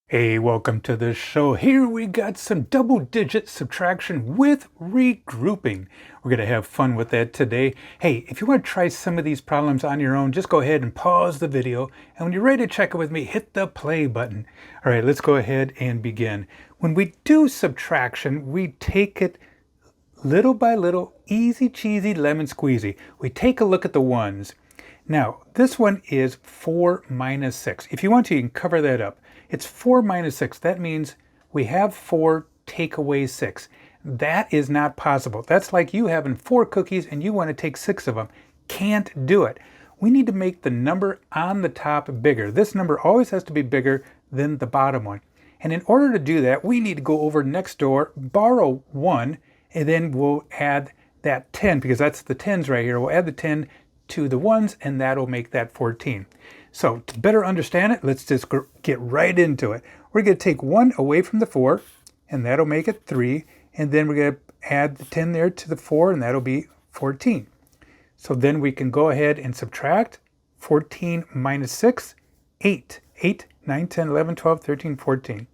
Hey, welcome to the show. Here we got some double-digit subtraction with regrouping. We're going to have fun with that today. Hey, if you want to try some of these problems on your own, just go ahead and pause the video. And when you're ready to check it with me, hit the play button. All right, let's go ahead and begin. When we do subtraction, we take it little by little, easy cheesy lemon squeezy. We take a look at the ones. Now, this one is 4 minus 6. If you want to, you can cover that up. It's 4 minus 6. That means we have 4, take away 6. That is not possible. That's like you having 4 cookies and you want to take 6 of them. Can't do it. We need to make the number on the top bigger. This number always has to be bigger than the bottom one. And in order to do that, we need to go over next door, borrow 1, and then we'll add that 10, because that's the 10s right here. We'll add the 10 to the 1s, and that'll make that 14. So to better understand it, let's just get right into it. We're going to take 1 away from the 4, and that'll make it 3. And then we're going to add the 10 there to the 4, and that'll be 14. So then we can go ahead and subtract 14 minus 6, 8. 8, 9, 10, 11, 12, 13, 14.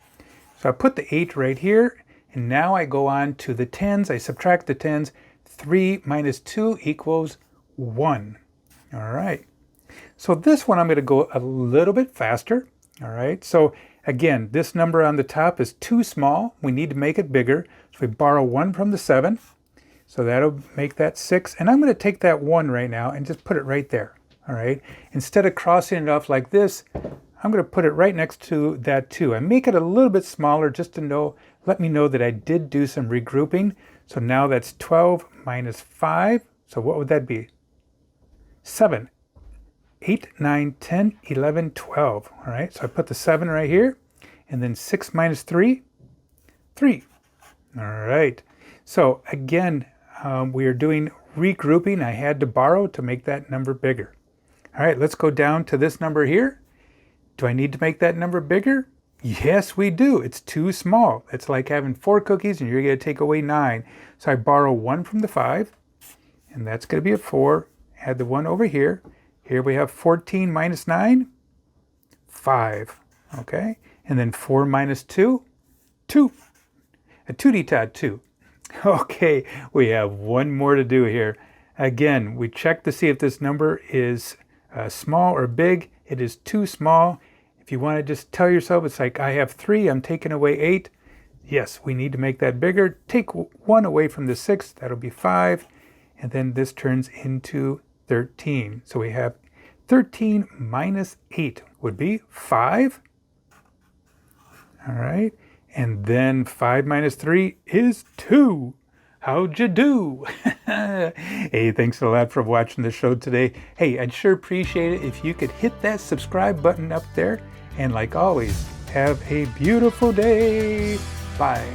So I put the 8 right here, and now I go on to the 10s. I subtract the 10s. 3 minus 2 equals 1. All right. So this one I'm going to go a little bit faster. All right. So again, this number on the top is too small. We need to make it bigger. So we borrow 1 from the 7. So that'll make that 6. And I'm going to take that 1 right now and just put it right there. All right. Instead of crossing it off like this, I'm going to put it right next to that 2. I make it a little bit smaller just to let me know that I did do some regrouping. So now that's 12 minus 5. So what would that be? 7. 8, 9, 10, 11, 12. All right, so I put the 7 right here. And then 6 minus 3, 3. All right. So again, we are doing regrouping. I had to borrow to make that number bigger. All right, let's go down to this number here. Do I need to make that number bigger? Yes, we do. It's too small. It's like having 4 cookies and you're going to take away 9. So I borrow 1 from the 5, and that's going to be a 4. Add the 1 over here. Here we have 14 minus 9, 5. Okay, and then 4 minus 2, 2. A 2D 2. Okay, we have one more to do here. Again, we check to see if this number is small or big. It is too small. If you want to just tell yourself, it's like I have 3, I'm taking away 8. Yes, we need to make that bigger. Take 1 away from the 6, that'll be 5. And then this turns into 13. So we have 13 minus 8 would be 5. All right. And then 5 minus 3 is 2. How'd you do? Hey, thanks a lot for watching the show today. Hey, I'd sure appreciate it if you could hit that subscribe button up there. And like always, have a beautiful day. Bye.